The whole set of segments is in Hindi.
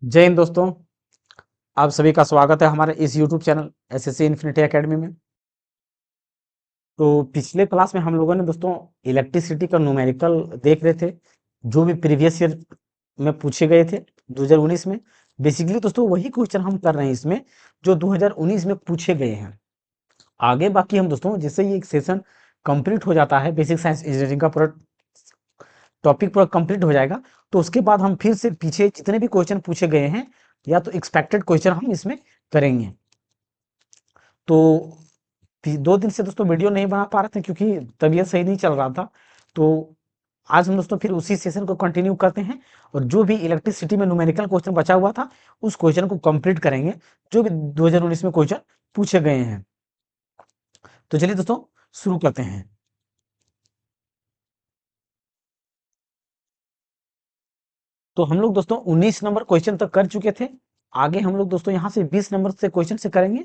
जय हिंद दोस्तों। आप सभी का स्वागत है हमारे इस YouTube channel SSC infinity academy में। तो पिछले क्लास में हम लोगों ने दोस्तों इलेक्ट्रिसिटी का न्यूमेरिकल देख रहे थे, जो भी प्रीवियस ईयर में पूछे गए थे 2019 में। बेसिकली दोस्तों वही क्वेश्चन हम कर रहे हैं इसमें, जो 2019 में पूछे गए हैं। आगे बाकी हम दोस्तों जैसे ये एक सेशन कंप्लीट हो जाता है, बेसिक साइंस इंजीनियरिंग का पूरा टॉपिक पूरा कंप्लीट हो जाएगा, तो उसके बाद हम फिर से पीछे जितने भी क्वेश्चन पूछे गए हैं या तो एक्सपेक्टेड क्वेश्चन हम इसमें करेंगे। तो 2 दिन से दोस्तों वीडियो नहीं बना पा रहे थे क्योंकि तबीयत सही नहीं चल रहा था। तो आज हम दोस्तों फिर उसी सेशन को कंटिन्यू करते हैं और जो भी इलेक्ट्रिसिटी में न्यूमेरिकल क्वेश्चन बचा हुआ था उस क्वेश्चन को कंप्लीट करेंगे, जो भी 2019 में क्वेश्चन पूछे गए हैं। तो चलिए दोस्तों शुरू करते हैं। तो हम लोग दोस्तों 19 नंबर क्वेश्चन तक कर चुके थे। आगे हम लोग दोस्तों यहाँ से 20 नंबर से क्वेश्चन से करेंगे।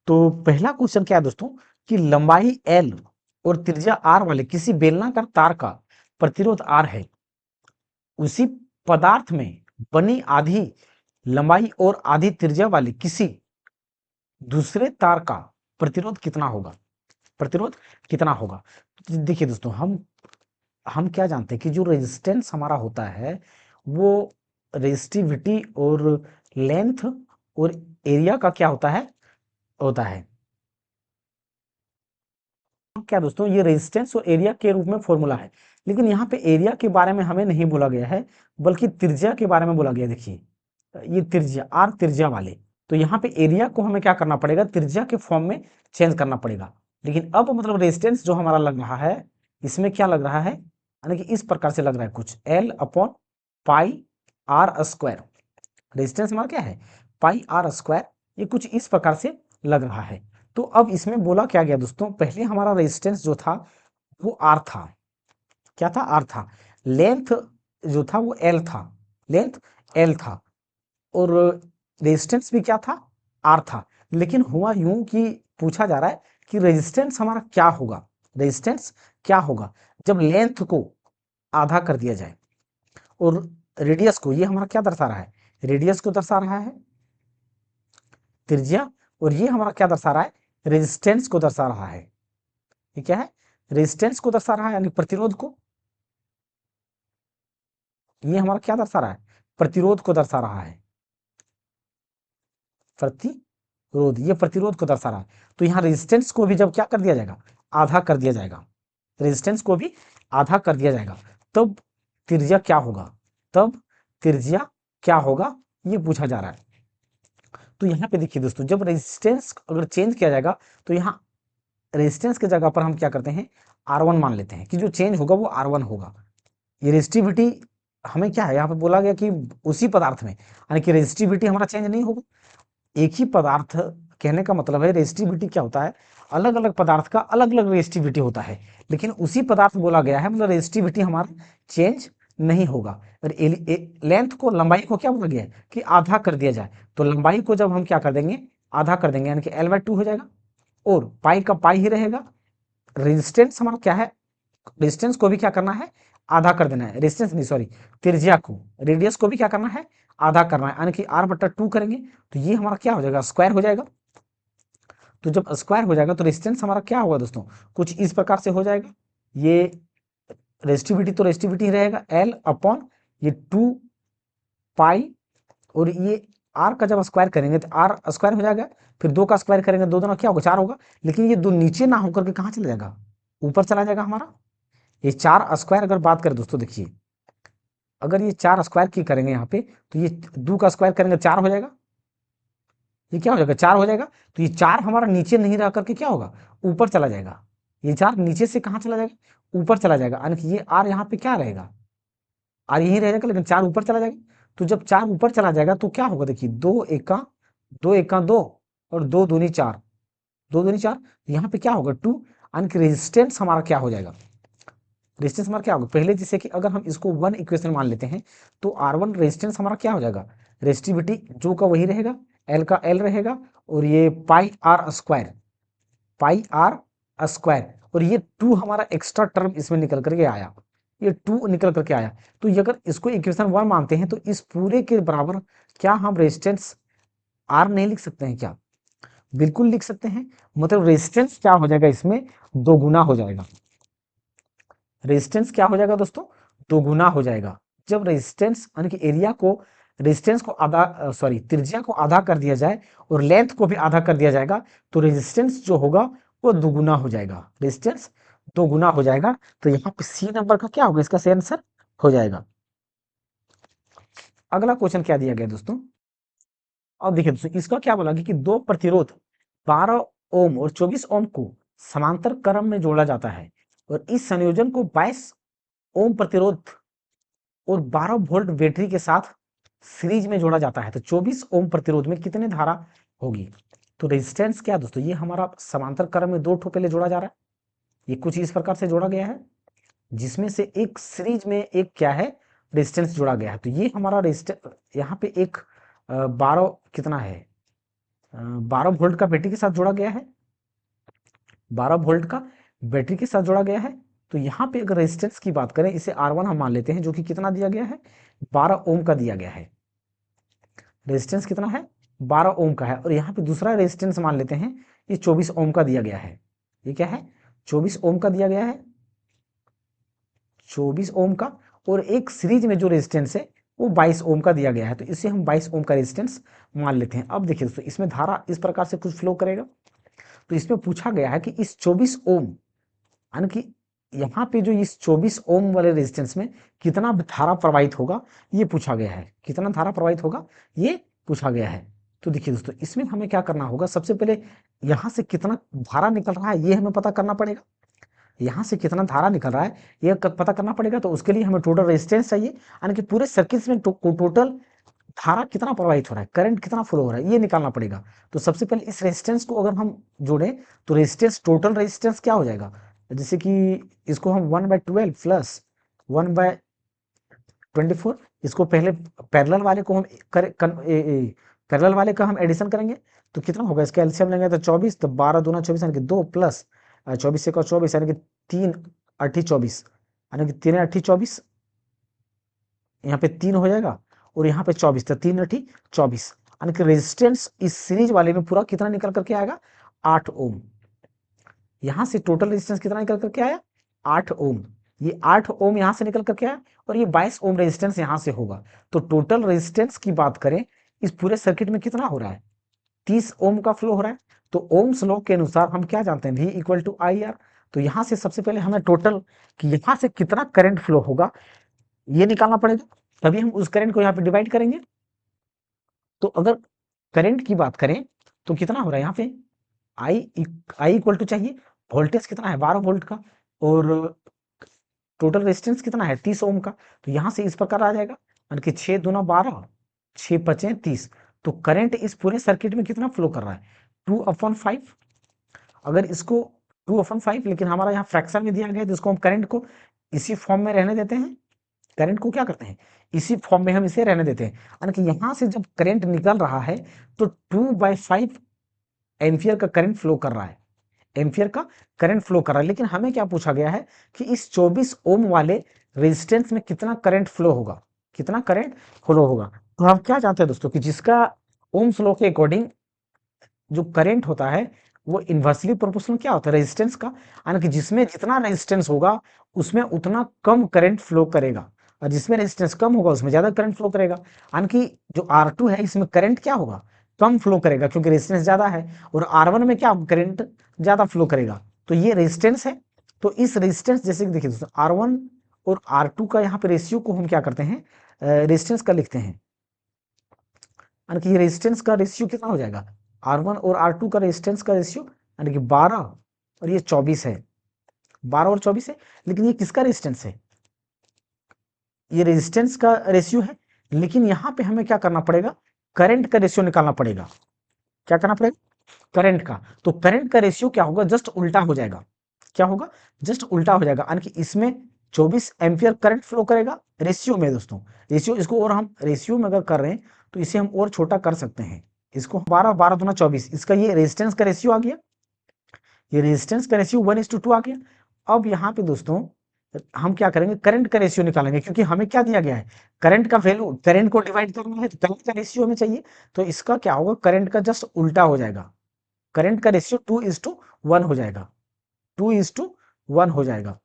तो पहला क्वेश्चन क्या है दोस्तों कि लंबाई L और त्रिज्या R वाले किसी बेलनाकार तार का प्रतिरोध R है, उसी पदार्थ में बनी आधी लंबाई और आधी त्रिज्या वाले किसी दूसरे तार का प्रतिरोध कितना होगा। प्रतिरोध कितना होगा। तो देखिए दोस्तों हम क्या जानते हैं कि जो रेजिस्टेंस हमारा होता है वो रेजिस्टिविटी और लेंथ और एरिया का क्या होता है क्या दोस्तों, ये रेजिस्टेंस और एरिया के रूप में फॉर्मूला है। लेकिन यहाँ पे एरिया के बारे में हमें नहीं बोला गया है, बल्कि त्रिज्या के बारे में बोला गया। देखिए ये त्रिज्या आर त्रिज्या वाले, तो यहाँ पे एरिया को हमें क्या करना पड़ेगा, त्रिज्या के फॉर्म में चेंज करना पड़ेगा। लेकिन अब मतलब रेजिस्टेंस जो हमारा लग रहा है इसमें क्या लग रहा है, यानी कि इस प्रकार से लग रहा है कुछ L upon pi r square. Resistance हमारा क्या है, पाई आर स्क्वायर, ये कुछ इस प्रकार से लग रहा है। तो अब इसमें बोला क्या गया दोस्तों, पहले हमारा रेजिस्टेंस जो था वो आर था। क्या था, आर था। लेंथ जो था वो एल था, लेंथ एल था, और रेजिस्टेंस भी क्या था, आर था। लेकिन हुआ यूं कि पूछा जा रहा है कि रेजिस्टेंस हमारा क्या होगा, रेजिस्टेंस क्या होगा जब लेंथ को आधा कर दिया जाए और रेडियस को, ये हमारा क्या दर्शा रहा है, रेडियस को दर्शा रहा है त्रिज्या, और ये हमारा क्या दर्शा रहा है, रेजिस्टेंस को दर्शा रहा है। ये क्या है, रेजिस्टेंस को दर्शा रहा है यानी प्रतिरोध को। ये हमारा क्या दर्शा रहा है, प्रतिरोध को दर्शा रहा है, प्रतिरोध, ये प्रतिरोध को दर्शा रहा है। तो यहाँ रेजिस्टेंस को भी जब क्या कर दिया जाएगा, आधा कर दिया जाएगा, रेजिस्टेंस को भी आधा कर दिया जाएगा, तब त्रिज्या क्या होगा, तब त्रिज्या क्या होगा, ये पूछा जा रहा है। तो यहाँ पे देखिए दोस्तों, जब रेजिस्टेंस अगर चेंज किया जाएगा तो यहाँ रेजिस्टेंस की जगह पर हम क्या करते हैं, R1 मान लेते हैं कि जो चेंज होगा वो R1 होगा। ये रेजिस्टिविटी हमें क्या है, यहाँ पे बोला गया कि उसी पदार्थ में, यानी कि रेजिस्टिविटी हमारा चेंज नहीं होगा। एक ही पदार्थ, कहने का मतलब है रेजिस्टिविटी क्या होता है, अलग अलग पदार्थ का अलग अलग रेजिस्टिविटी होता है, लेकिन उसी पदार्थ बोला गया है, मतलब रेजिस्टिविटी हमारा चेंज नहीं होगा। और लेंथ को, लंबाई को क्या बोला गया है कि आधा कर दिया जाए, तो लंबाई को जब हम क्या कर देंगे, आधा कर देंगे, यानी कि L/2 हो जाएगा, और पाई का पाई ही रहेगा। रेजिस्टेंस हमारा क्या है, रेजिस्टेंस को भी क्या करना है, आधा कर देना है, रेजिस्टेंस नहीं सॉरी, त्रिज्या को, रेडियस को भी क्या करना है, आधा करना है, यानी कि R/2 करेंगे तो ये हमारा क्या हो जाएगा, स्क्वायर हो जाएगा। तो जब स्क्वायर हो जाएगा तो रेजिस्टेंस हमारा क्या होगा दोस्तों, कुछ इस प्रकार से हो जाएगा। ये रेजिस्टिविटी तो रेजिस्टिविटी रहेगा L अपॉन ये 2 पाई, और ये आर का जब स्क्वायर करेंगे तो आर स्क्वायर हो जाएगा, फिर 2 का स्क्वायर करेंगे, 2 2 क्या होगा, 4 होगा। लेकिन ये 2 नीचे ना होकर के कहाँ चला जाएगा, ऊपर चला जाएगा हमारा। ये 4 स्क्वायर अगर बात करें दोस्तों, देखिए अगर ये 4 स्क्वायर की करेंगे यहाँ पे, तो ये 2 का स्क्वायर करेंगे 4 हो जाएगा, ये क्या हो जाएगा, 4 हो जाएगा। तो ये 4 हमारा नीचे नहीं रह करके क्या होगा, ऊपर चला जाएगा। ये 4 नीचे से कहाँ चला जाएगा, ऊपर चला जाएगा, यानी कि ये आर यहाँ पे क्या रहेगा, आर यहीं रह जाएगा, लेकिन 4 ऊपर चला जाएगा। तो जब 4 ऊपर चला जाएगा तो क्या होगा, देखिए 2 और 2 दूनी 4, 2 दूनी 4, यहाँ पे क्या होगा 2, यानी कि रेजिस्टेंस हमारा क्या हो जाएगा, रेजिस्टेंस हमारा क्या होगा, पहले जैसे कि अगर हम इसको 1 इक्वेशन मान लेते हैं तो R1 रेजिस्टेंस हमारा क्या हो जाएगा, रेजिस्टिविटी जो का वही रहेगा, L का L रहेगा, और ये pi r square, pi r square, और ये 2 हमारा एक्स्ट्रा टर्म इसमें निकल करके आया, ये 2 निकल करके आया। तो ये अगर इसको इक्वेशन 1 मानते हैं तो इस पूरे के बराबर क्या हम रेजिस्टेंस आर नहीं लिख सकते हैं क्या? बिल्कुल लिख सकते हैं। मतलब रेजिस्टेंस क्या हो जाएगा, इसमें दोगुना हो जाएगा। रेजिस्टेंस क्या हो जाएगा दोस्तों? दोगुना हो जाएगा। जब रेजिस्टेंस यानी कि एरिया को, रेजिस्टेंस को आधा सॉरी त्रिज्या को आधा कर दिया जाए और लेंथ को भी आधा कर दिया जाएगा तो रेजिस्टेंस जो होगा वो दोगुना हो जाएगा। रेजिस्टेंस दोगुना हो जाएगा। तो यहाँ पे सी नंबर का क्या होगा, इसका सही आंसर हो जाएगा। अगला क्वेश्चन क्या दिया गया दोस्तों? अब देखिए दोस्तों, इसका क्या बोला कि दो प्रतिरोध 12 ओम और 24 ओम को समांतर क्रम में जोड़ा जाता है और इस संयोजन को 22 ओम प्रतिरोध और 12 वोल्ट बैटरी के साथ सीरीज में जोड़ा जाता है। तो 24 ओम प्रतिरोध में कितने धारा होगी? तो रेजिस्टेंस क्या दोस्तों, ये हमारा समांतर क्रम में 2 ठो पहले जोड़ा जा रहा है। ये कुछ इस प्रकार से जोड़ा गया है जिसमें से एक सीरीज में एक क्या है, रेजिस्टेंस जोड़ा गया है। तो ये हमारा रेजिस्टेंस यहाँ पे एक 12 कितना है, 12 वोल्ट का बैटरी के साथ जोड़ा गया है। 12 वोल्ट का बैटरी के साथ जोड़ा गया है। तो यहाँ पे अगर रेजिस्टेंस की बात करें, इसे R1 हम मान लेते हैं, जो कि कितना दिया गया है, 12 ओम का दिया गया है। रेजिस्टेंस कितना है, 12 ओम का है। और यहाँ पे दूसरा रेजिस्टेंस मान लेते हैं, ये 24 ओम का दिया गया है। ये क्या है, 24 ओम का दिया गया है, 24 ओम का। और एक सीरीज में जो रेजिस्टेंस है वो 22 ओम का दिया गया है। तो इसे हम 22 ओम का रेजिस्टेंस मान लेते हैं। अब देखिए दोस्तों, इसमें धारा इस प्रकार से कुछ फ्लो करेगा। तो इसमें पूछा गया है कि इस 24 ओम यानी कि यहाँ पे जो इस 24 ओम वाले रेजिस्टेंस में कितना धारा प्रवाहित होगा, ये पूछा गया है। कितना धारा प्रवाहित होगा, ये पूछा गया है। तो देखिए दोस्तों, इसमें हमें क्या करना होगा, सबसे पहले यहाँ से कितना धारा निकल रहा है ये हमें पता करना पड़ेगा। यहाँ से कितना धारा निकल रहा है ये पता करना पड़ेगा। तो उसके लिए हमें टोटल रेजिस्टेंस चाहिए, यानी कि पूरे सर्किट में टोटल धारा कितना प्रवाहित हो रहा है, करंट कितना फ्लो हो रहा है, ये निकालना पड़ेगा। तो सबसे पहले इस रेजिस्टेंस को अगर हम जोड़ें तो रेजिस्टेंस, टोटल रेजिस्टेंस क्या हो जाएगा, जैसे कि इसको हम 1/12 प्लस 1/24, इसको पहले पैरेलल वाले को हम पैरेलल वाले का हम एडिशन करेंगे तो कितना होगा, इसका एलसीएम लेंगे तो 24, तो 12 दूना 24 यानी कि 2 प्लस 24 से 24 यानी कि 3 8 24 यानी कि 3 8 24, यहाँ पे 3 हो जाएगा और यहाँ पे 24, तो 3 8 24 यानी कि रेजिस्टेंस इस सीरीज वाले में पूरा कितना निकल करके आएगा, 8 ओम। यहाँ से टोटल रेजिस्टेंस कितना निकल करके आया, 8 ओम। ये 8 ओम यहाँ से निकल करके आया और ये 22 ओम रेजिस्टेंस यहाँ से होगा। तो टोटल रेजिस्टेंस की बात करें इस पूरे सर्किट में कितना हो रहा है, 30 ओम का फ्लो हो रहा है। तो ओम्स लॉ के अनुसार हम क्या जानते हैं, V = IR। तो यहाँ से सबसे पहले हमें टोटल कि यहाँ से कितना करंट फ्लो होगा ये निकालना पड़ेगा, तभी हम उस करंट को यहाँ पे डिवाइड करेंगे। तो अगर करंट की बात करें तो कितना हो रहा है यहाँ पे, I = चाहिए, वोल्टेज कितना है 12 वोल्ट का और टोटल रेजिस्टेंस कितना है 30 ओम का। तो यहाँ से इस प्रकार आ जाएगा, यानी कि 6 दूना 12, 6 5 30। तो करंट इस पूरे सर्किट में कितना फ्लो कर रहा है, 2/5। अगर इसको 2/5, लेकिन हमारा यहाँ फ्रैक्शन में दिया गया है तो इसको हम करंट को इसी फॉर्म में रहने देते हैं। करंट को क्या करते हैं, इसी फॉर्म में हम इसे रहने देते हैं। यानी कि यहाँ से जब करंट निकल रहा है तो 2/5 एम्पियर का करंट फ्लो कर रहा है, एम्पियर का करंट फ्लो कर रहा है। लेकिन हमें क्या पूछा गया है कि इस 24 ओम वाले रेजिस्टेंस में कितना करंट फ्लो होगा, कितना करंट फ्लो होगा। तो हम क्या जानते हैं दोस्तों कि जिसका ओम्स लॉ के अकॉर्डिंग जो करंट होता है वो इन्वर्सली प्रोपोर्शनल क्या होता है, रेजिस्टेंस का। यानी कि जिसमें जितना रेजिस्टेंस होगा उसमें उतना कम करंट फ्लो करेगा और जिसमें रेजिस्टेंस कम होगा उसमें ज्यादा करंट फ्लो करेगा। यानी कि जो R2 है इसमें करंट क्या होगा, कम फ्लो करेगा क्योंकि रेजिस्टेंस ज्यादा है। और R1 में क्या करंट ज्यादा फ्लो करेगा। तो ये रेजिस्टेंस है। तो इस रेजिस्टेंस जैसे कि देखिए दोस्तों, R1 और R2 का यहाँ पे रेशियो को हम क्या करते हैं, रेजिस्टेंस का लिखते हैं। यानी कि ये रेजिस्टेंस का रेशियो कितना हो जाएगा, R1 और R2 का रेजिस्टेंस का रेशियो यानी कि 12 और ये 24 है, 12 और 24 है। लेकिन ये किसका रेजिस्टेंस है, ये रेजिस्टेंस का रेशियो है। लेकिन यहाँ पे हमें क्या करना पड़ेगा, करंट का रेशियो निकालना पड़ेगा। क्या करना पड़ेगा, करंट का। तो करंट का रेशियो क्या होगा, जस्ट उल्टा हो जाएगा। क्या होगा, जस्ट उल्टा हो जाएगा। यानी कि इसमें 24 एम्पियर करंट फ्लो करेगा रेशियो में दोस्तों। रेशियो इसको और हम रेशियो में अगर कर रहे हैं तो इसे हम और छोटा कर सकते हैं। इसको 12 12 दूना 24, इसका ये रेजिस्टेंस का रेशियो आ गया, ये रेजिस्टेंस का रेशियो 1:2 आ गया। अब यहाँ पे दोस्तों हम क्या करेंगे, करंट का रेशियो निकालेंगे, क्योंकि हमें क्या दिया गया है, करंट का वैल्यू, करंट को डिवाइड करना है तो करंट का रेशियो हमें चाहिए। तो इसका क्या होगा, करंट का जस्ट उल्टा हो जाएगा, करंट का रेशियो 2:1 हो जाएगा, 2:1 हो जाएगा।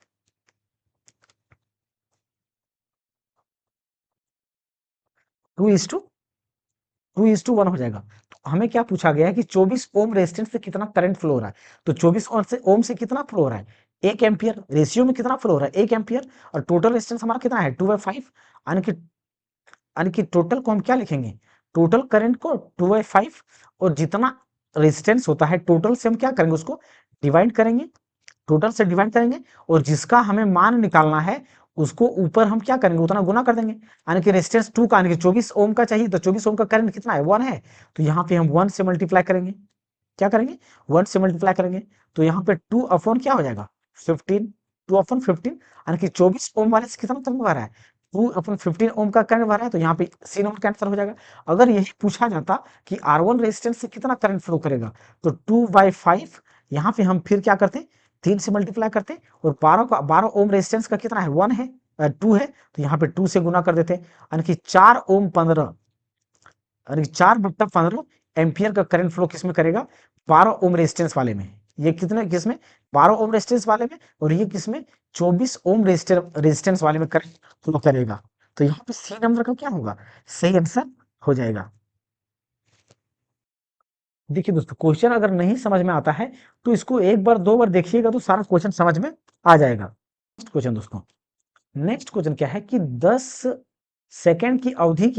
2:1 हो जाएगा। तो हमें क्या पूछा गया है कि 24 ओम रेजिस्टेंस से कितना करंट फ्लो हो रहा है। तो 24 ओम से कितना फ्लो हो रहा है, 1 एम्पियर, रेशियो में कितना फ्लो हो रहा है, 1 एम्पियर, और टोटल रेजिस्टेंस हमारा कितना है, 2/5, यानी कि टोटल को हम क्या लिखेंगे, टोटल करंट को 2/5, और जितना रेजिस्टेंस होता है टोटल से हम क्या करेंगे, उसको डिवाइड करेंगे, टोटल से डिवाइड करेंगे, और जिसका हमें मान निकालना है उसको ऊपर हम क्या करेंगे, उतना गुना कर देंगे, यानी कि रेजिस्टेंस 2 का, यानी कि 24 ओम का चाहिए, तो 24 ओम का करंट कितना है, 1 है, तो यहाँ पे हम 1 से मल्टीप्लाई करेंगे, क्या करेंगे, 1 से मल्टीप्लाई करेंगे, तो यहाँ पे 2 अपॉन क्या हो जाएगा, 15, 2/15, यानी कि 24 ओम वाले से कितना करंट बह रहा है, 2/15 ओम का करंट बह रहा है, तो यहाँ पे सी नंबर कैंसिल हो जाएगा। अगर यही पूछा जाता कि R1 रेजिस्टेंस से कितना करंट फ्लो करेगा, तो 2/5, यहाँ पे हम फिर क्या करते, 3 से मल्टीप्लाई करते, और 12 ओम रेजिस्टेंस का कितना है, 1 है, 2 है, तो यहाँ पे 2 से गुना कर देते, यानी कि 4 ओम 15, यानी 4/15 एम्पियर का करंट फ्लो किसमें करेगा, 12 ओम रेजिस्टेंस वाले में, ये कितने किसमें, 12 ओम रेजिस्टेंस वाले में, और ये किसमें, 24 ओम रेजिस्टेंस वाले में करंट फ्लो करेगा। तो यहाँ पे सी नंबर का क्या होगा, सही आंसर हो जाएगा। देखिए दोस्तों, क्वेश्चन अगर नहीं समझ में आता है तो इसको एक बार दो बार देखिएगा तो सारा क्वेश्चन समझ में आ जाएगा। नेक्स्ट क्वेश्चन दोस्तों, नेक्स्ट क्वेश्चन क्या है कि 10 सेकंड की अवधि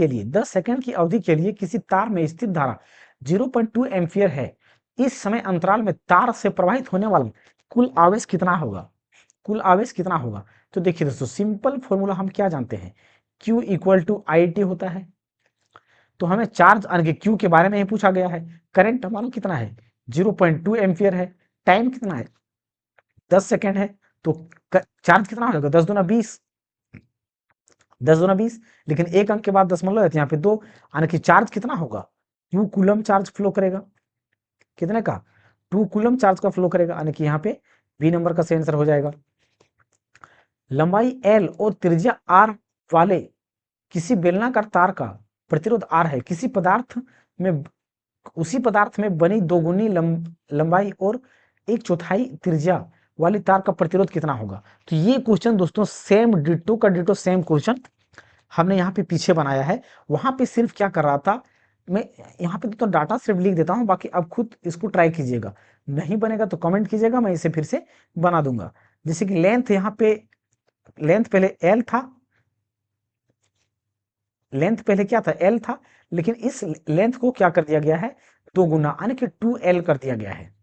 के लिए किसी तार में स्थित धारा 0.2 एम्पियर है। इस समय अंतराल में तार से प्रवाहित होने वाला कुल आवेश कितना होगा, कुल आवेश कितना होगा। तो देखिए दोस्तों, सिंपल फॉर्मूला हम क्या जानते हैं, Q equal to I t होता है। तो हमें चार्ज यानी कि Q के बारे में ही पूछा गया है। करंट हमारा कितना है, 0.2 एम्पियर है, टाइम कितना है, 10 सेकेंड है, तो चार्ज कितना हो जाएगा, 10 × 20, 10 × 20, लेकिन एक अंक के बाद दशमलव है तो यहाँ पे 2, यानी कि चार्ज कितना होगा, 2 कूलम चार्ज फ्लो करेगा, कितने का, 2 कूलम चार्ज का फ्लो करेगा, यानी कि यहाँ पे बी नंबर का सही आंसर हो जाएगा। लंबाई L और त्रिज्या R वाले किसी बेलनाकार तार का प्रतिरोध R है, किसी पदार्थ में, उसी पदार्थ में बनी दोगुनी लंबाई और 1/4 त्रिज्या वाली तार का प्रतिरोध कितना होगा। तो ये क्वेश्चन दोस्तों सेम डिट्टो का डिट्टो सेम क्वेश्चन हमने यहाँ पे पीछे बनाया है। वहां पे सिर्फ क्या कर रहा था, मैं यहाँ पे तो डाटा सिर्फ लिख देता हूँ, बाकी आप खुद इसको ट्राई कीजिएगा, नहीं बनेगा तो कमेंट कीजिएगा, मैं इसे फिर से बना दूंगा। जैसे कि लेंथ, यहाँ पे लेंथ पहले एल था, लेंथ पहले क्या था, एल था, लेकिन इस लेंथ को क्या कर दिया गया है, 2 गुना, यानी कि 2L कर दिया गया है।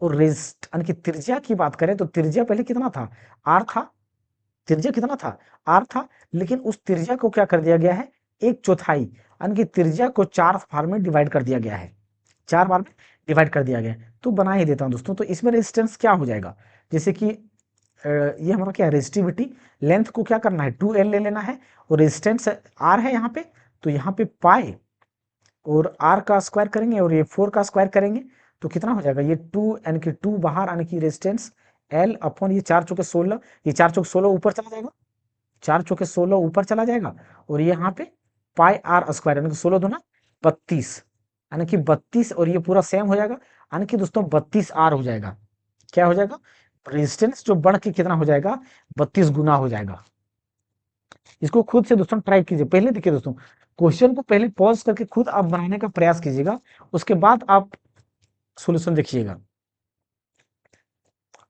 और रेस्ट यानी कि त्रिज्या की बात करें तो त्रिज्या पहले कितना था, आर था, त्रिज्या कितना था, आर था, लेकिन उस त्रिज्या को क्या कर दिया गया है, 1/4, यानी कि त्रिज्या को 4 बार में डिवाइड कर दिया गया है, 4 बार में डिवाइड कर दिया गया है। तो बना ही देता हूं दोस्तों, तो इसमें रेजिस्टेंस क्या हो जाएगा, जैसे कि ये हमारा क्या है, रेजिस्टिविटी, लेंथ को क्या करना है, 2L ले लेना है, और रेजिस्टेंस आर है यहाँ पे, तो यहाँ पे पाई और आर का स्क्वायर करेंगे और ये 4 का स्क्वायर करेंगे, तो कितना हो जाएगा, ये 2 यानी कि 2 बाहर, यानी कि रेजिस्टेंस एल अपॉन ये 4×16, ये 4×16 ऊपर चला जाएगा, 4×16 ऊपर चला जाएगा, और ये यहाँ पे पाई आर स्क्वायर, यानी कि 16×2 = 32, यानी कि 32, और ये पूरा सेम हो जाएगा, यानी कि दोस्तों 32 आर हो जाएगा, क्या हो जाएगा, रेजिस्टेंस जो बढ़ के कितना हो जाएगा, 32 गुना हो जाएगा। इसको खुद से दोस्तों ट्राई कीजिए, पहले देखिए दोस्तों, क्वेश्चन को पहले पॉज करके खुद आप बनाने का प्रयास कीजिएगा, उसके बाद आप सॉल्यूशन देखिएगा।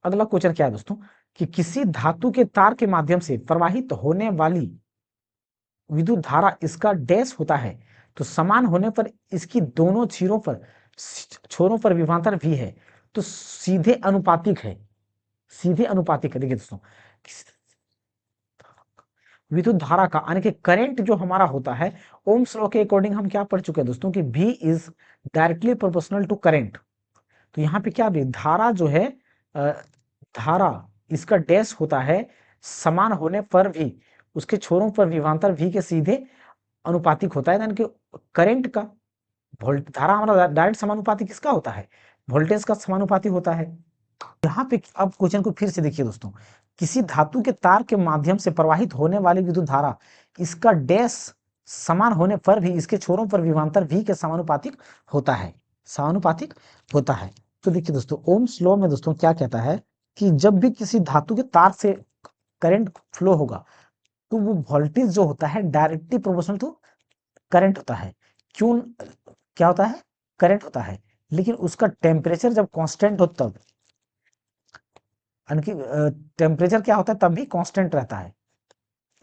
अगला क्वेश्चन क्या है दोस्तों, कि किसी धातु के तार के माध्यम से प्रवाहित होने वाली विद्युत धारा इसका डैश होता है, तो समान होने पर इसकी दोनों छोरों पर विभवांतर भी है, तो सीधे अनुपातिक है, सीधे अनुपातिक है। देखिए दोस्तों, विद्युत धारा का यानी कि करंट जो हमारा होता है, ओम्स लॉ के अकॉर्डिंग हम क्या पढ़ चुके हैं दोस्तों, कि V is directly proportional to current. तो यहाँ पे क्या भी धारा जो है, अ, धारा इसका डैश होता है, समान होने पर भी उसके छोरों पर विभवांतर V के सीधे अनुपातिक होता है, यानी कि करंट का, वोल्ट धारा हमारा डायरेक्ट समानुपाती किसका होता है, वोल्टेज का समानुपाती होता है। यहाँ पे अब क्वेश्चन को फिर से देखिए दोस्तों, किसी धातु के तार के माध्यम से प्रवाहित होने वाली विद्युत धारा इसका डैश समान होने पर भी इसके छोरों पर विभवांतर V के समानुपातिक होता है, समानुपातिक होता है। तो देखिए दोस्तों, ओम्स लॉ में दोस्तों क्या कहता है कि जब भी किसी धातु के तार से करंट फ्लो होगा तो वो वोल्टेज जो होता है डायरेक्टली प्रोपोर्शनल टू करंट होता है। क्यों, क्या होता है, करंट होता है, लेकिन उसका टेम्परेचर जब कांस्टेंट हो तब, यानी कि टेम्परेचर क्या होता है तब भी कांस्टेंट रहता है,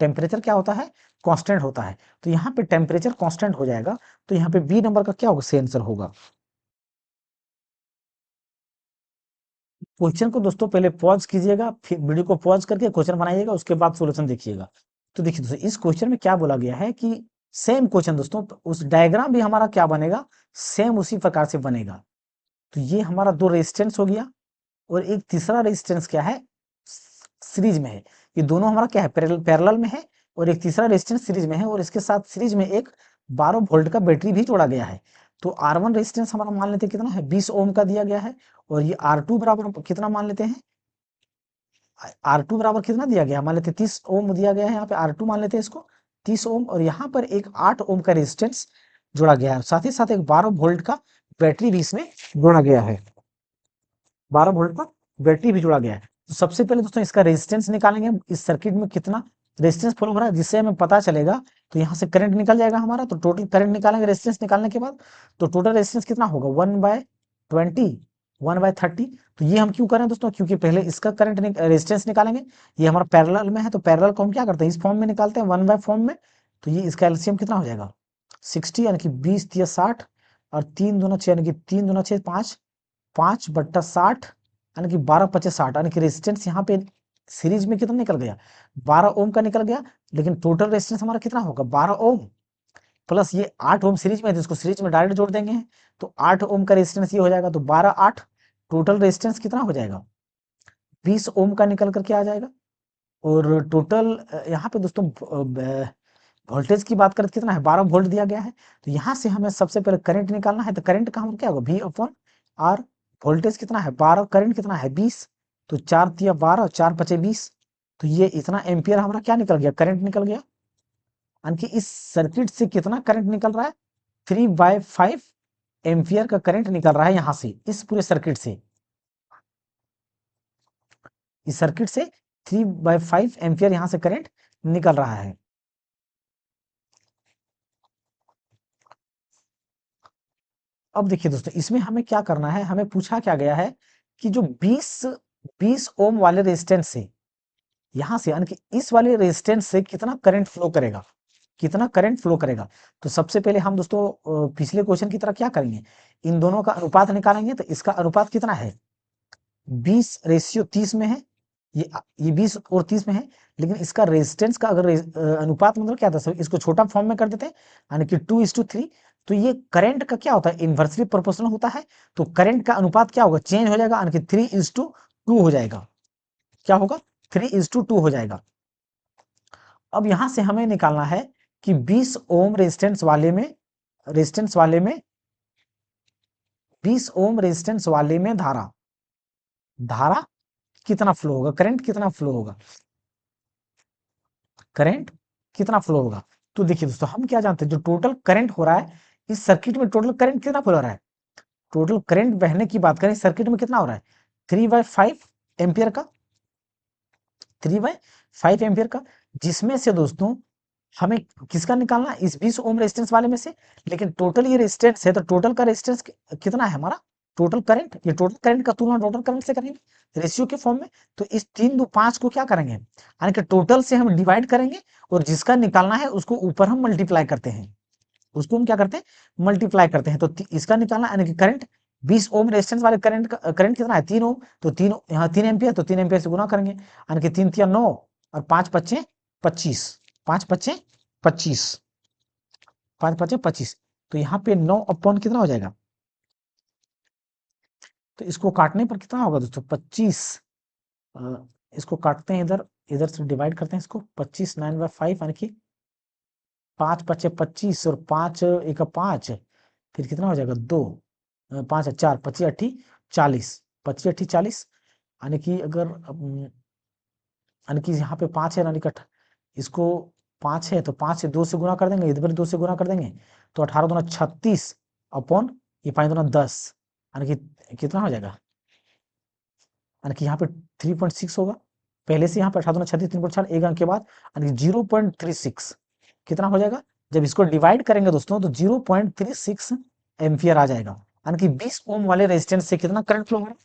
टेम्परेचर क्या होता है, कांस्टेंट होता है। तो यहाँ पे टेम्परेचर कांस्टेंट हो जाएगा, तो यहाँ पे बी नंबर का क्या होगा, सही आंसर होगा। क्वेश्चन को दोस्तों पहले पॉज कीजिएगा, फिर वीडियो को पॉज करके क्वेश्चन बनाइएगा, उसके बाद सॉल्यूशन देखिएगा। तो देखिए दोस्तों, इस क्वेश्चन में क्या बोला गया है कि सेम क्वेश्चन दोस्तों, उस डायग्राम भी हमारा क्या बनेगा, सेम उसी प्रकार से बनेगा। तो ये हमारा दो रेजिस्टेंस हो गया, और एक तीसरा रेजिस्टेंस क्या है, सीरीज में है। ये दोनों हमारा क्या है, पैरेलल में है, और एक तीसरा रेजिस्टेंस सीरीज में है, और इसके साथ सीरीज में एक 12 वोल्ट का बैटरी भी जोड़ा गया है। तो R1 रेजिस्टेंस हमारा मान लेते हैं कितना है, 20 ओम का दिया गया है, और ये R2 बराबर कितना मान लेते हैं, R2 बराबर कितना दिया गया है, मान लेते हैं 30 ओम दिया गया है, यहाँ पे R2 मान लेते हैं इसको 30 ओम, और यहाँ पर एक 8 ओम का रेजिस्टेंस जोड़ा गया है, साथ ही साथ एक 12 वोल्ट का बैटरी भी इसमें जोड़ा गया है, 12 वोल्ट का बैटरी भी जोड़ा गया है। तो सबसे पहले दोस्तों इसका रेजिस्टेंस निकालेंगे, इस सर्किट में कितना रेजिस्टेंस फ्लो हो रहा है, जिससे हमें पता चलेगा। तो यहाँ से करंट निकल जाएगा हमारा, तो टोटल करंट निकालेंगे रेजिस्टेंस निकालने के बाद, तो टोटल रेजिस्टेंस कितना होगा, 1/20, 1/30। तो ये हम क्यों करें दोस्तों, क्योंकि पहले इसका करंट रेजिस्टेंस निकालेंगे, ये हमारा पैरेलल में है, तो पैरेलल को हम क्या करते हैं, इस फॉर्म में निकालते हैं, 1 बाय फॉर्म में। तो ये इसका एलसीएम कितना हो जाएगा, 60, यानी कि 20 या 60, और 3 दूना 6, यानी कि 3 दूना 6 5, 5/60, यानी कि 12/50, यानी कि रेजिस्टेंस यहाँ पे सीरीज में कितना निकल गया, 12 ओम का निकल गया। लेकिन टोटल रेजिस्टेंस हमारा कितना होगा, 12 ओम, प्लस ये 8 ओम सीरीज में है, तो इसको सीरीज में डायरेक्ट जोड़ देंगे, तो 8 ओम का रेजिस्टेंस ये हो जाएगा, तो 12/8, टोटल रेजिस्टेंस कितना हो जाएगा, 20 ओम का निकल करके आ जाएगा। और टोटल यहाँ पे दोस्तों वोल्टेज की बात करें तो कितना है, 12 वोल्ट दिया गया है। तो यहाँ से हमें सबसे पहले करंट निकालना है, तो करंट का हम क्या होगा, V/R, वोल्टेज कितना है 12, करंट कितना है 20, तो 4 तिया 12, 4 पचे 20, तो ये इतना एम्पियर हमारा क्या निकल गया, करंट निकल गया। यानी कि इस सर्किट से कितना करंट निकल रहा है, 3/5 एम्पियर का करंट निकल रहा है यहाँ से, इस पूरे सर्किट से, इस सर्किट से 3/5 एम्पियर यहाँ से करंट निकल रहा है। अब देखिए दोस्तों, इसमें हमें क्या करना है, हमें पूछा क्या गया है कि जो 20 ओम वाले रेजिस्टेंस से, यहां से यानी कि इस वाले रेजिस्टेंस से कितना करंट फ्लो करेगा, कितना करंट फ्लो करेगा। तो सबसे पहले हम दोस्तों पिछले क्वेश्चन की तरह क्या करेंगे, इन दोनों का अनुपात निकालेंगे। तो इसका अनुपात कितना है, 20:30 में है, ये 20 और 30 में है, लेकिन इसका रेजिस्टेंस का अगर अनुपात मतलब क्या था, इसको छोटा फॉर्म में कर देते हैं, यानी कि 2:3। तो ये करंट का क्या होता है, इन्वर्सली प्रोपोर्शनल होता है। तो करंट का अनुपात क्या होगा, चेंज हो जाएगा, यानी कि 3:2 हो जाएगा, क्या होगा, 3:2 हो जाएगा। अब यहां से हमें निकालना है कि 20 ओम रेजिस्टेंस वाले में 20 ओम रेजिस्टेंस वाले में धारा धारा कितना फ्लो होगा, करंट कितना फ्लो होगा, करंट कितना फ्लो होगा। तो देखिए दोस्तों, हम क्या जानते हैं, जो टोटल करंट हो रहा है इस सर्किट में, टोटल करंट कितना फ्लो हो रहा है, टोटल करंट बहने की बात करें सर्किट में कितना हो रहा है, 3/5 एम्पियर का, 3/5 एम्पियर का, जिसमें से दोस्तों हमें किसका निकालना है, इस 20 ओम रेजिस्टेंस वाले में से। लेकिन टोटल ये रेजिस्टेंस है, तो टोटल का रेजिस्टेंस कितना है हमारा, टोटल करंट, ये टोटल करंट का तुलना टोटल करंट से करेंगे रेशियो के फॉर्म में। तो इस 3 2 5 को क्या करेंगे, यानी कि टोटल से हम डिवाइड करेंगे, और जिसका निकालना है उसको ऊपर हम मल्टीप्लाई करते हैं, उसको हम क्या करते हैं, मल्टीप्लाई करते हैं। तो इसका निकालना यानी कि करंट 20 ओम रेजिस्टेंस वाले करंट का करंट कितना है, 3 ओम, तो 3 यहाँ 3 एम्पियर, तो 3 एम्पियर से गुना करेंगे, यानी कि 3 तिया 9, और 5 पच्चे 25, 5 पच्चे 25, 5 पच्चे 25। तो यहाँ पे 9 अपॉन कितना हो जाएगा, तो इसको काटने पर कितना होगा दोस्तों, 25, इसको काटते हैं, इधर इधर से डिवाइड करते हैं इसको, 25 9/5, यानी कि 5 पच्चे 25, और 5 एक 5, फिर कितना हो जाएगा 2, 5 4, 25 अट्ठी 40, 25 अट्ठी 40, यानी कि अगर यानी कि यहाँ पे 5 है, यानी कि इसको 5 है तो 5 से 2 से गुना कर देंगे, इधर भी 2 से गुना कर देंगे, तो 18 दूना 36 अपॉन ये 5 दूना 10, यानी कि कितना हो जाएगा, यानी कि यहाँ पे 3.6 होगा। पहले से यहाँ पे 18 दूना 36, 3.4 एक अंक के बाद, यानी कि 0.36 कितना हो जाएगा। जब इसको डिवाइड करेंगे दोस्तों तो 0.36 एम्पियर आ जाएगा, यानी कि 20 ओम वाले रेजिस्टेंस से कितना करंट फ्लो हो रहा है,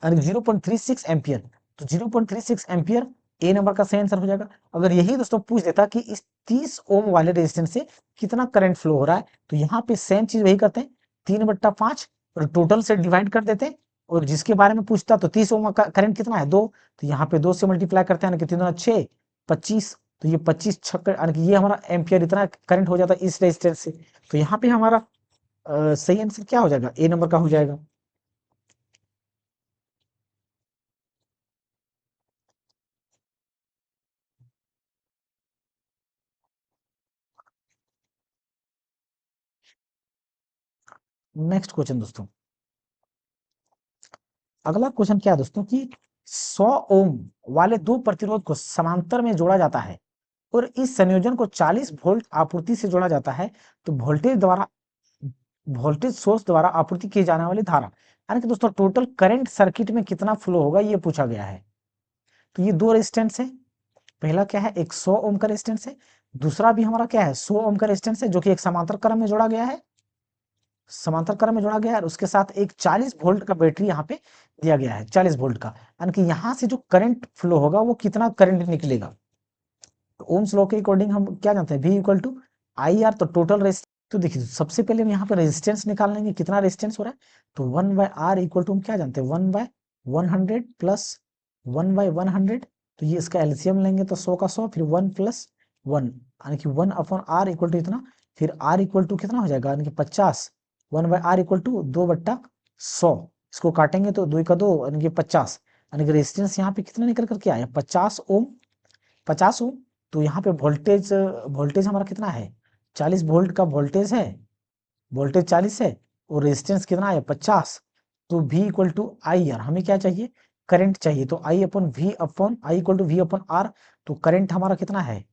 0.36 एम्पियर। तो 0.36 एम्पियर ए नंबर का सही आंसर हो जाएगा। अगर यही दोस्तों पूछ देता कि इस 30 ओम वाले रेजिस्टेंस से कितना करंट फ्लो हो रहा है, तो यहाँ पे सेम चीज वही करते हैं, 3/5 और टोटल से डिवाइड कर देते हैं, और जिसके बारे में पूछता तो 30 ओम का करंट कितना है 2, तो यहाँ पे 2 से मल्टीप्लाई करते हैं, कितने 6 25, तो ये 25 छक्कर, यानी कि ये हमारा एम्पियर इतना करंट हो जाता है इस रेजिस्टेंस से। तो यहाँ पे हमारा सही आंसर क्या हो जाएगा, ए नंबर का हो जाएगा। नेक्स्ट क्वेश्चन दोस्तों, अगला क्वेश्चन क्या है दोस्तों कि 100 ओम वाले दो प्रतिरोध को समांतर में जोड़ा जाता है और इस संयोजन को 40 वोल्ट आपूर्ति से जोड़ा जाता है, तो वोल्टेज सोर्स द्वारा आपूर्ति की जाने वाली धारा, यानी कि दोस्तों टोटल करंट सर्किट में कितना फ्लो होगा ये पूछा गया है। तो ये दो रेजिस्टेंस है, पहला क्या है एक 100 ओम का रेजिस्टेंस है, दूसरा भी हमारा क्या है 100 ओम का रेजिस्टेंस है, जो कि एक समांतर क्रम में जोड़ा गया है, समांतर क्रम में जोड़ा गया है, और उसके साथ एक 40 वोल्ट का बैटरी यहाँ पे दिया गया है, 40 वोल्ट का, यानी कि यहाँ से जो करंट फ्लो होगा वो कितना करंट निकलेगा। तो ओम्स लॉ के अकॉर्डिंग हम क्या जानते हैं, V equal to I R, तो टोटल रेजिस्टेंस, तो देखिए सबसे पहले हम यहाँ पे रेजिस्टेंस निकाल लेंगे, कितना रेजिस्टेंस हो रहा है, तो 1/R इक्वल टू हम क्या जानते हैं 1/100 प्लस 1/100, तो ये इसका एलसीएम लेंगे तो 100 का 100, फिर 1 प्लस 1, यानी कि 1/R इक्वल टू इतना, फिर R इक्वल टू कितना हो जाएगा, यानी कि 50, 1/R इक्वल टू 2/100, इसको काटेंगे तो 2 का 2, यानी कि 50, यानी कि रेजिस्टेंस यहाँ पे कितना निकल करके आया 50 ओम, 50 ओम। तो यहाँ पे वोल्टेज वोल्टेज हमारा कितना है 40 वोल्ट का वोल्टेज है, वोल्टेज 40 है, और रेजिस्टेंस कितना है 50, तो V equal to I R, हमें क्या चाहिए करंट चाहिए, तो I equal to V upon R, तो करंट हमारा कितना है,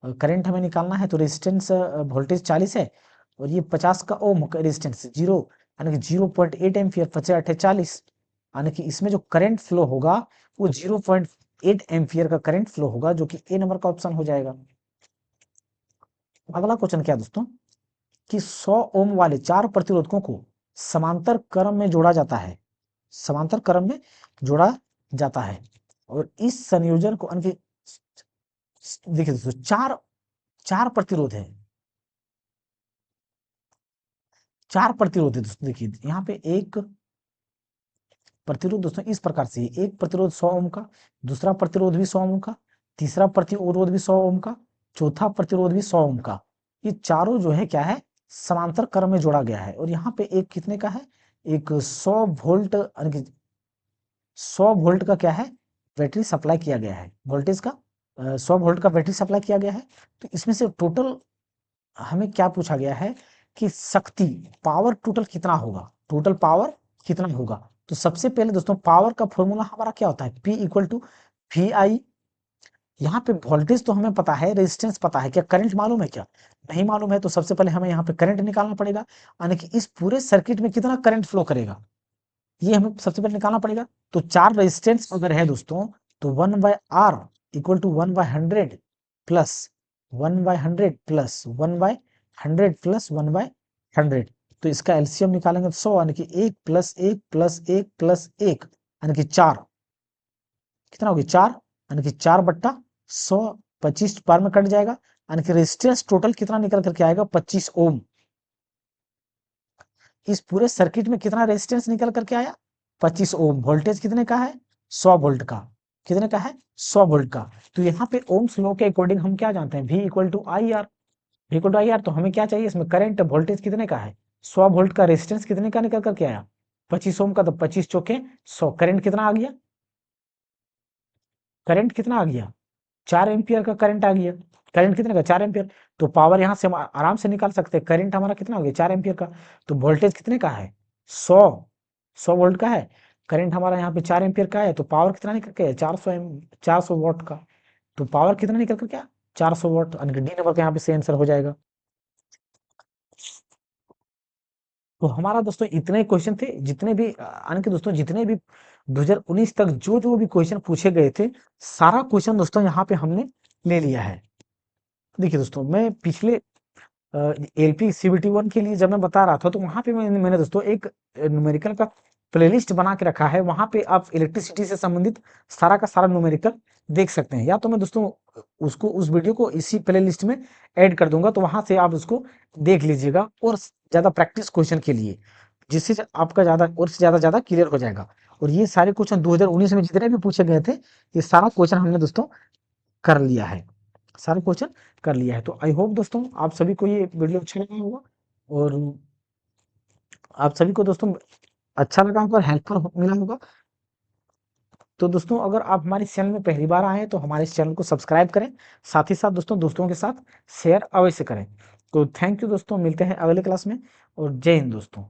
करंट हमें निकालना है, तो रेजिस्टेंस वोल्टेज 40 है, और ये 50 का ओम रेजिस्टेंस 0, यानी कि 0.8 एम्पियर, 50 यानी कि इसमें जो करंट फ्लो होगा वो 0.8 एम्पियर का करंट फ्लो होगा, जो कि ए नंबर का ऑप्शन हो जाएगा। अगला क्वेश्चन क्या है दोस्तों कि 100 ओम वाले चार प्रतिरोधकों को समांतर क्रम में जोड़ा जाता है, समांतर क्रम में जोड़ा जाता है, और इस संयोजन को देखिए दोस्तों चार चार प्रतिरोध है, चार प्रतिरोध है दोस्तों, देखिए यहाँ पे एक प्रतिरोध दोस्तों इस प्रकार से एक प्रतिरोध 100 ओम का, दूसरा प्रतिरोध भी 100 ओम का, तीसरा प्रतिरोध भी 100 ओम का, चौथा प्रतिरोध भी 100 ओम का, ये चारों जो है क्या है समांतर क्रम में जोड़ा गया है, और यहाँ पे एक कितने का है एक 100 वोल्ट, 100 वोल्ट का क्या है बैटरी सप्लाई किया गया है, वोल्टेज का 100 वोल्ट का बैटरी सप्लाई किया गया है। तो इसमें से टोटल हमें क्या पूछा गया है कि शक्ति पावर टोटल कितना होगा, टोटल पावर कितना होगा। तो सबसे पहले दोस्तों पावर का फॉर्मूला हमारा क्या होता है P इक्वल टू वी आई, यहाँ पे वोल्टेज तो हमें पता है, रेजिस्टेंस पता है, क्या करंट मालूम है क्या, नहीं मालूम है, तो सबसे पहले हमें यहाँ पे करंट निकालना पड़ेगा, यानी कि इस पूरे सर्किट में कितना करंट फ्लो करेगा ये हमें सबसे पहले निकालना पड़ेगा। तो चार रेजिस्टेंस अगर है दोस्तों तो 1/R equal to 1/100 plus 1/100 plus 1/100 plus 1/100, तो इसका एलसीएम निकालेंगे तो 100, यानी कि 1 प्लस 1 प्लस 1 प्लस 1, यानी कि 4, कितना होगी 4, यानी कि 4/100, 25 बार में कट जाएगा, यानी कि रेजिस्टेंस टोटल कितना निकल करके आएगा 25 ओम। इस पूरे सर्किट में कितना रेजिस्टेंस निकल करके आया 25 ओम, वोल्टेज कितने का है 100 वोल्ट का, कितने का है 100 वोल्ट का। तो यहाँ पे ओम्स लॉ के अकॉर्डिंग हम क्या जानते हैं V equal to I R, V equal to I R, तो हमें क्या चाहिए इसमें करंट वोल्टेज कितने का है 100 वोल्ट का, रेजिस्टेंस कितने का निकल करके आया 25 ओम का, तो 25 चौके 100, करंट कितना आ गया, करंट कितना आ गया 4 एम्पियर का करंट आ गया, करंट कितने का 4 एम्पियर, तो पावर यहाँ से हम आराम से निकाल सकते हैं, करंट हमारा कितना हो गया 4 एम्पियर का, तो वोल्टेज कितने का है 100 100 वोल्ट का है, करंट हमारा यहाँ पे 4 एम्पियर का है, तो पावर कितना निकल के है 400 वाट का। तो पावर कितना निकल कर क्या 400 वाट, यानी कि डी नंबर का यहाँ पे सही आंसर हो जाएगा। तो हमारा दोस्तों इतने क्वेश्चन थे, जितने भी यानी कि दोस्तों जितने भी 2019 तक जो जो भी क्वेश्चन पूछे गए थे, सारा क्वेश्चन दोस्तों यहाँ पे हमने ले लिया है। देखिए दोस्तों, मैं पिछले एलपी सीबीटी वन के लिए जब मैं बता रहा था, तो वहां पे मैंने दोस्तों एक न्यूमेरिकल का प्लेलिस्ट बना के रखा है। वहां पे आप इलेक्ट्रिसिटी से संबंधित सारा का सारा न्यूमेरिकल देख सकते हैं। या तो मैं दोस्तों उसको उस वीडियो को इसी प्लेलिस्ट में ऐड कर दूंगा, तो वहां से आप उसको देख लीजिएगा, और ज्यादा प्रैक्टिस क्वेश्चन के लिए, जिससे आपका ज्यादा और से ज्यादा क्लियर हो जाएगा। और ये सारे क्वेश्चन 2019 में जितने भी पूछे गए थे, ये सारा क्वेश्चन हमने दोस्तों कर लिया है, सारे क्वेश्चन कर लिया है। तो आई होप दोस्तों आप सभी को ये वीडियो अच्छा लगा होगा, और आप सभी को दोस्तों अच्छा लगा होगा और हेल्पफुल मिला होगा। तो दोस्तों अगर आप हमारे इस चैनल में पहली बार आए हैं, तो हमारे इस चैनल को सब्सक्राइब करें, साथ ही साथ दोस्तों दोस्तों के साथ शेयर अवश्य करें। तो थैंक यू दोस्तों, मिलते हैं अगले क्लास में, और जय हिंद दोस्तों।